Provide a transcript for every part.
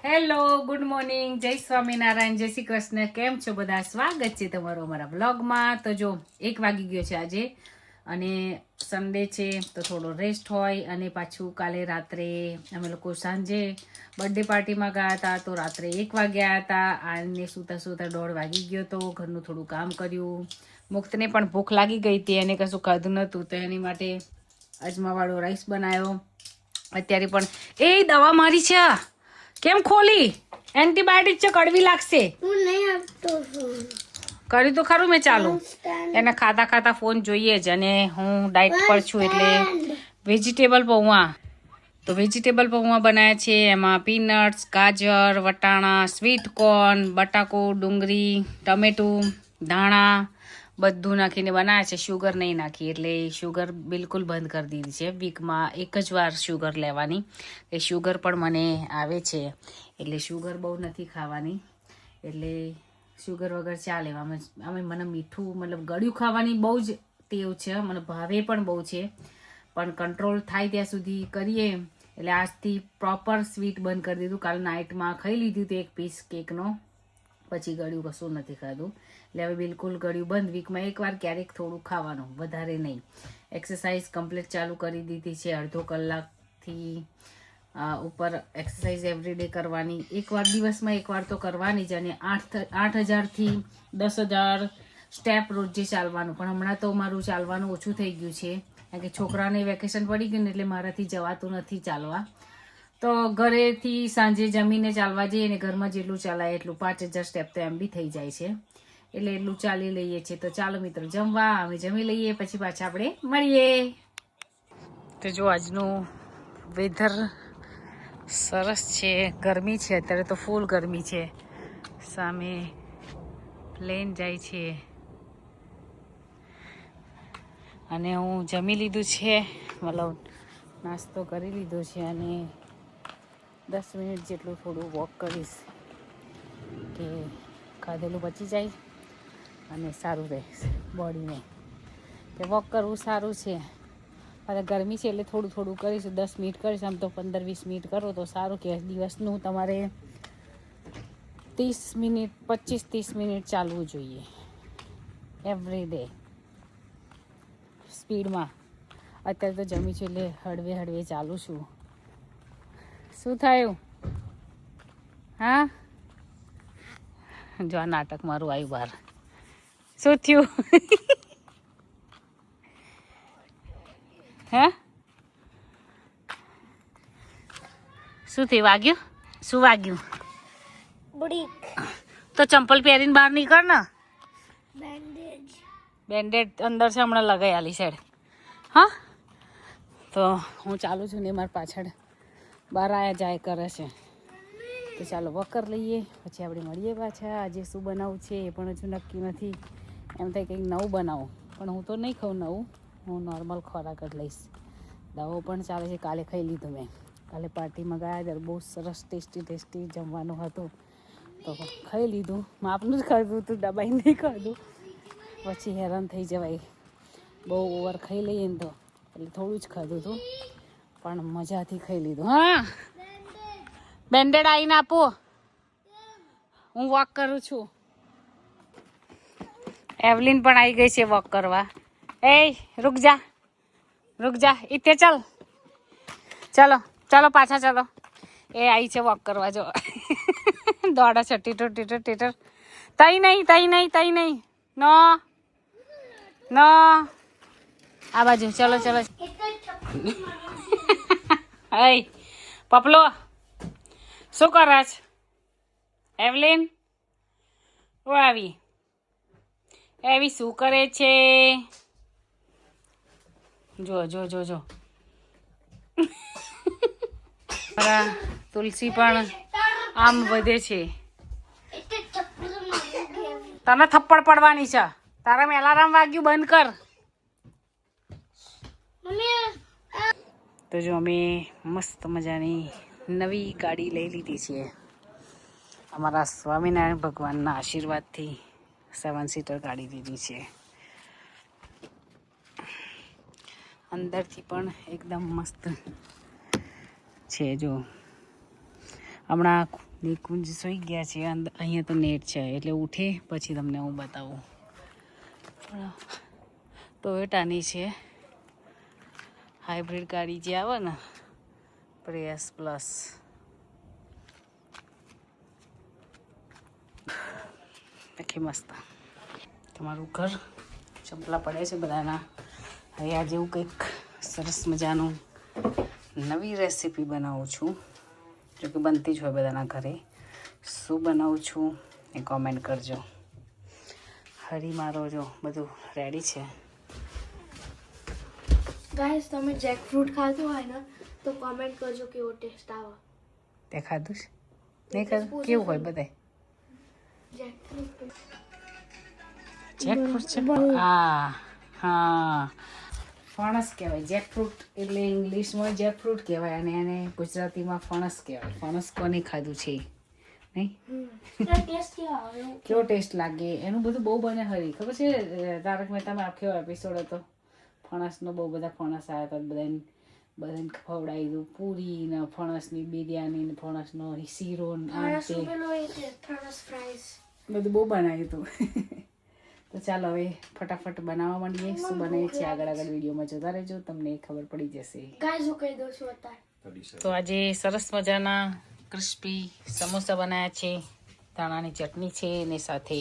Hello, good morning, જય સ્વામિનારાયણ, જય શ્રી કૃષ્ણ. કેમ છો બધા? સ્વાગત છે તમારું અમારા બ્લોગમાં. તો જો 1 વાગી ગયો છે આજે અને સન્ડે છે તો થોડો રેસ્ટ હોય અને પાછું કાલે રાત્રે અમે લોકો સાંજે બર્થડે પાર્ટીમાં ગયા હતા તો રાત્રે 1 વાગ્યા હતા. આને સૂતા સૂતા 1:30 વાગી ગયો તો ઘરનું થોડું કામ કર્યું. મુક્તને પણ ભૂખ લાગી ગઈ હતી, એને કશું ખાધું નહોતું તો એની માટે અજમાવાળો રાઈસ બનાવ્યો. અત્યારે પણ એ દવા મારી છે, કેમ ખોલી? એન્ટીબાયોટિક છે, કડવી લાગશે. હું નહીં આપતો ફોન. કરી તો ખરું મેં ચાલુ. એને ખાતા ખાતા ફોન જોઈએ જ અને હું ડાયટ પર છું એટલે વેજીટેબલ પૌવા. તો વેજીટેબલ પૌવા બનાવ્યા છે. એમાં પીનટ્સ, ગાજર, વટાણા, સ્વીટ કોર્ન, બટાકો, ડુંગળી, ટમેટું, ધાણા બધું નાખીને બનાવ્યા છે. શુગર નહીં નાખી એટલે શુગર બિલકુલ બંધ કરી દીધી છે. વીકમાં 1 જ વાર શુગર લેવાની. એ શુગર પણ મને આવે છે એટલે શુગર બહુ નથી ખાવાની, એટલે શુગર વગર ચાલે. અમે મને મીઠું મતલબ ગળ્યું ખાવાની બહુ જ ટેવ છે, મને ભાવે પણ બહુ છે, પણ કંટ્રોલ થાય ત્યાં સુધી કરીએ. એટલે આજથી પ્રોપર સ્વીટ બંધ કરી દીધું. કાલ નાઇટમાં ખાઈ લીધું હતું 1 પીસ કેકનો, પછી ગળ્યું કશું નથી ખાધું. એટલે હવે બિલકુલ ગળ્યું બંધ. વીકમાં 1 વાર ક્યારેક થોડું ખાવાનું, વધારે નહીં. એક્સરસાઇઝ કમ્પ્લીટ ચાલુ કરી દીધી છે. અડધો કલાકથી ઉપર એક્સરસાઇઝ એવરીડે કરવાની. 1 વાર દિવસમાં 1 વાર તો કરવાની જ અને 8,000થી 10,000 સ્ટેપ રોજે ચાલવાનું. પણ હમણાં તો મારું ચાલવાનું ઓછું થઈ ગયું છે કારણ કે છોકરાને વેકેશન પડી ગયું ને એટલે મારાથી જવાતું નથી ચાલવા. તો ઘરેથી સાંજે જમીને ચાલવા જઈએ ને ઘરમાં જેટલું ચાલાય એટલું 5,000 સ્ટેપ તો એમ બી થઈ જાય છે, એટલે એટલું ચાલી લઈએ છીએ. તો ચાલો મિત્રો જમવા, અમે જમી લઈએ પછી પાછા આપણે મળીએ. તો જો આજનું વેધર સરસ છે, ગરમી છે અત્યારે તો ફૂલ ગરમી છે. સામે પ્લેન જાય છે અને હું જમી લીધું છે, મતલબ નાસ્તો કરી લીધો છે અને 10 મિનિટ જેટલું થોડું વોક કરીશ કે ખાધેલું પચી જાય અને સારું રહે બોડીને. કે વોક કરવું સારું છે. અને ગરમી છે એટલે થોડું થોડું કરીશું. 10 મિનિટ કરીશ, આમ તો 15-20 મિનિટ કરો તો સારું કહેવાય. દિવસનું તમારે 30 મિનિટ 25-30 મિનિટ ચાલવું જોઈએ એવરી ડે સ્પીડમાં. અત્યારે તો જમી છું એટલે હળવે હળવે ચાલું છું. શું થયું? હા, જો આ નાટક મારું આવ્યું બહાર. શું થયું? હે, શું થયું? વાગ્યું? શું વાગ્યું? બ્રેક. તો ચંપલ પહેરીને બહાર નીકળ ને. બેન્ડેજ. બેન્ડેડ અંદર છે, હમણાં લગાઈ આલી સાઈડ. હા, તો હું ચાલુ છું ને મારી પાછળ બહાર આયા જાય કરે છે. તો ચાલો વોક કરી લઈએ પછી આપણે મળીએ પાછા. આજે શું બનાવવું છે એ પણ હજુ નક્કી નથી. એમ થાય કંઈક નવું બનાવું, પણ હું તો નહીં ખાઉં નવું, હું નોર્મલ ખોરાક જ લઈશ. દવાઓ પણ ચાલે છે. કાલે ખાઈ લીધું મેં. કાલે પાર્ટીમાં ગયા ત્યારે બહુ સરસ ટેસ્ટી જમવાનું હતું તો ખાઈ લીધું. માપનું જ ખાધું હતું, દબાઈ નહીં ખાધું. પછી હેરાન થઈ જવાય, બહુ ઓવર ખાઈ લઈએ ને તો, એટલે થોડું જ ખાધું હતું પણ મજાથી ખાઈ લીધું. હા, બેન્ડેડ આવીને આપો, હું વોક કરું છું. એવલિન પણ આવી ગઈ છે વોક કરવા. એ રૂક જા ઇત્તે ચાલ. ચાલો પાછા ચાલો. એ આવી છે વોક કરવા, જો દોડા છે ટીટર. તઈ નહીં નો આ બાજુ ચલો. હે પપલો, શું કરે છે? એવલિન ઓ આવી શું કરે છે? જો તુલસી પણ આમ વધે છે. તને થપ્પડ પડવાની છે. તારા એલાર્મ વાગ્યું, બંધ કર. તો જો અમે મસ્ત મજાની નવી ગાડી લઈ લીધી છે અમારા સ્વામિનારાયણ ભગવાનના આશીર્વાદથી. 7 સીટર ગાડી લીધી છે. અંદરથી પણ એકદમ મસ્ત છે. જો હમણાં નિકુંજ સૂઈ ગયા છે. અહીંયા તો નેટ છે એટલે ઉઠે પછી તમને હું બતાવું. ટોયોટાની છે હાઇબ્રિડ ગાડી જે આવે ને, પ્રિયસ પ્લસ. આખી મસ્ત. તમારું ઘર ચંપલા પડે છે બધાના. હવે આજે હું કંઈક સરસ મજાનું નવી રેસીપી બનાવું છું, જો કે બનતી જ હોય બધાના ઘરે. શું બનાવું છું એ કોમેન્ટ કરજો. હરી મારો જો બધું રેડી છે. ગાઈસ તમે જેકફ્રૂટ ખાધું હોય ને તો કોમેન્ટ કરજો કેવો ટેસ્ટ આવે. તે ખાધું છે? નહીં ખાધું? કેવું હોય બધાય? જેકફ્રૂટ છે. હા હા, ફણસ કહેવાય. જેકફ્રૂટ એટલે ઇંગ્લિશમાં જેકફ્રૂટ કહેવાય અને એને ગુજરાતીમાં ફણસ કહેવાય. ફણસ કોને ખાધું છે નહીં? કેવો ટેસ્ટ લાગે એનું બધું બહુ બને. હરી ખબર છે તારક મહેતામાં આખો એપિસોડ હતો ફણસનો. બહુ બધા ફણસ આવ્યા હતા, બધાને ખવડાવી દીધું. પૂરી ને ફણસની બિરયાની ને ફણસનો શીરો બધું બહુ બનાવ્યું હતું. તો ચાલો હવે ફટાફટ બનાવવા માંડીએ. શું બનાવીએ છીએ આગળ વિડીયોમાં જોતા રહેજો, તમને ખબર પડી જશે. તો આજે સરસ મજાના ક્રિસ્પી સમોસા બનાવ્યા છે. ધાણાની ચટણી છે ને સાથે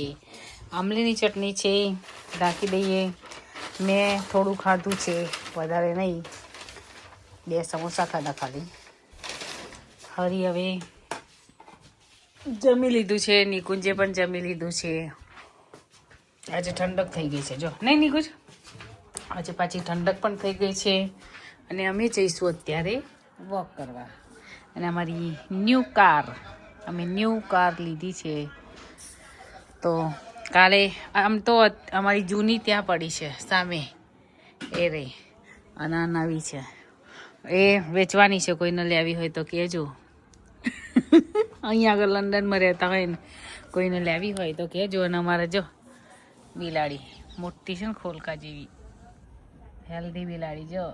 આમલીની ચટણી છે. ઢાંકી દઈએ. મેં થોડું ખાધું છે, વધારે નહીં. 2 સમોસા ખાધા ખાલી. હરી હવે જમી લીધું છે. નિકુંજે પણ જમી લીધું છે. આજે ઠંડક થઈ ગઈ છે જો, નહીં નિકુંજ? આજે પાછી ઠંડક પણ થઈ ગઈ છે અને અમે જઈશું અત્યારે વોક કરવા. અને અમારી અમે ન્યૂ કાર લીધી છે. તો કાલે આમ તો અમારી જૂની ત્યાં પડી છે સામે એ રહી, અને આ નવી છે એ વેચવાની છે. કોઈને લેવી હોય તો કહેજો. અહીંયા આગળ લંડનમાં રહેતા હોય ને કોઈને લેવી હોય તો કહેજો. અને અમારે જો બિલાડી મોટી છે ને, ખોલકા જેવી હેલ્ધી બિલાડી. જો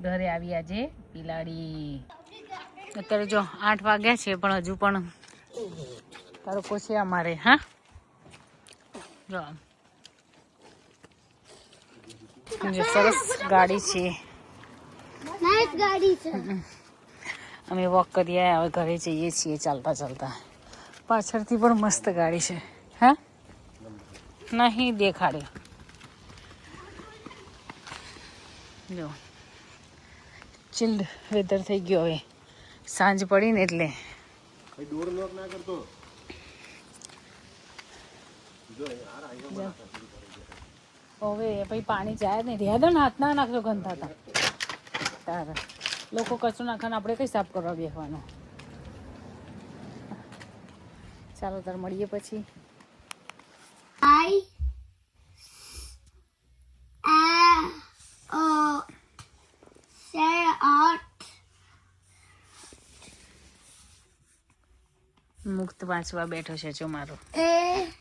ઘરે આવી આજે બિલાડી. અત્યારે જો 8 વાગ્યા છે પણ હજુ પણ તડકો છે અમારે. હા જો સરસ ગાડી છે. અમે વોક કરીએ, હવે ઘરે જઈએ છીએ ચાલતા ચાલતા. પાછળથી પણ મસ્ત ગાડી છે. હા નહીં દેખાડે. જો ચિલ્ડ વેધર થઈ ગયો. હવે સાંજ પડી ને એટલે હવે પછી પાણી જાય ને રહ્યા દો ને. હાથ ના નાખજો, ગંધ થતા. તારે લોકો કચરો નાખવાનું, આપણે કઈ સાફ કરવા બેસવાનું. ચાલો તાર મળીએ પછી. મુક્ત વાંચવા બેઠો છે જો મારો.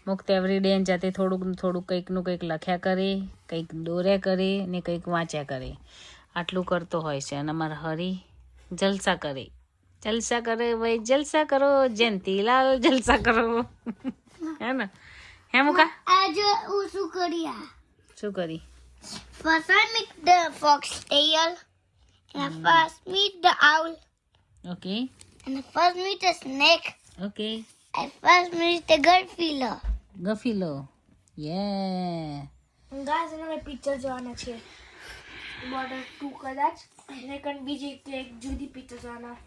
મુક્ત એવરીડે જાતે થોડુંક કંઈકનું કંઈક લખ્યા કરે, કંઈક દોર્યા કરે ને કંઈક વાંચ્યા કરે. આટલું કરતો હોય છે. અને અમારા હરી જલસા કરે. જલસા કરે ભાઈ, જલસા કરો. જયંતીલાલ જલસા કરો. હે ને? હે મુકા? આજે હું શું શું કરી? First I meet the foxtail, and first meet the owl, okay and first meet the snake, okay. and first meet the garfila. ગફીલો. યે. ગાઈસ અમે પિક્ચર જોવાના છે. બોર્ડર 2 કદાચ ને કણ બીજી એક જુદી પિક્ચર જોવાના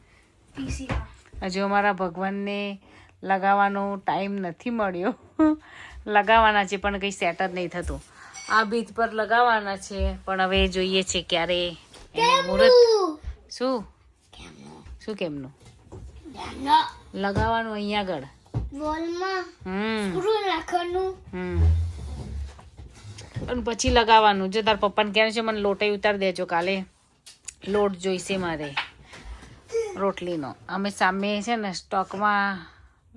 પીસી માં. હજુ અમારા ભગવાનને લગાવવાનો ટાઈમ નથી મળ્યો. લગાવવાના છે પણ કંઈ સેટ જ નહીં થતું. આ બીજ પર લગાવવાના છે પણ હવે જોઈએ છે ક્યારે એનું મુહૂર્ત. શું કેમનું લગાવવાનું? અહીંયા આગળ વોલમાં સ્ક્રૂ નાખવાનું. અને પછી લગાવવાનું. જો તાર પપ્પાને કહેવાનું છે મને લોટે ઉતાર દેજો, કાલે લોટ જોઈશે મારે રોટલીનો. અમે સામે છે ને સ્ટોકમાં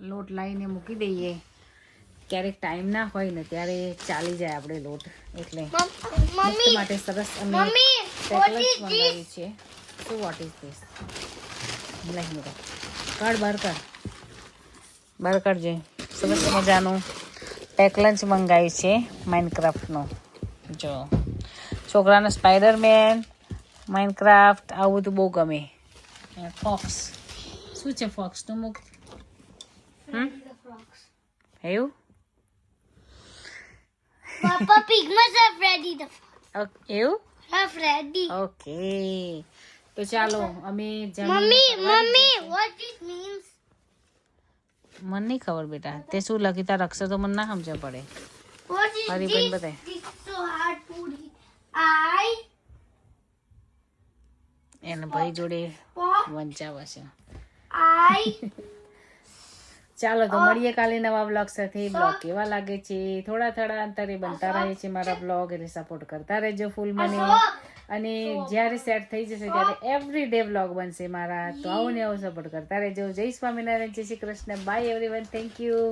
લોટ લાવીને મૂકી દઈએ. ક્યારેક ટાઈમ ના હોય ને ત્યારે ચાલી જાય આપણે લોટ. એટલે મુક્ત માટે સરસ અમે ટેકલસ મંગાવી છે. શું વોટ ઇઝ ધીસ? લઈ મૂકો. કાઢ બહાર કાઢ. બહાર કાઢજે. સરસ મજાનું પેક લંચ મંગાવ્યું છે માઇનક્રાફ્ટનું. જો છોકરાને સ્પાઈડરમેન, માઇનક્રાફ્ટ આવું બધું બહુ ગમે. ફોક્સ શું છે ફોક્સનું મુખ? Freddy the Fox. એવું? Papa Pig must have Freddy the Fox. એવું? Freddy. ઓકે, તો ચાલો અમે Mummy, what it means? મને નહીં ખબર બેટા, તે શું લખી તાર અક્ષર તો મને ના સમજ પડે. What is મારી બેન બતાય. It's so hard to read. એને ભાઈ જોડે Fox. વંચાવે છે. I. ચાલો તો મળીએ કાલે નવા બ્લોગ સાથે. બ્લોગ કેવા લાગે છે થોડા થોડા અંતરે બનતા રહે છે મારા બ્લોગ, એટલે સપોર્ટ કરતા રહેજો ફૂલ મને. અને જ્યારે સેટ થઈ જશે ત્યારે એવરી ડે બ્લોગ બનશે મારા, તો આવું ને આવું સપોર્ટ કરતા રહેજો. જય સ્વામિનારાયણ, જય Shri Krishna, by everyone, thank you.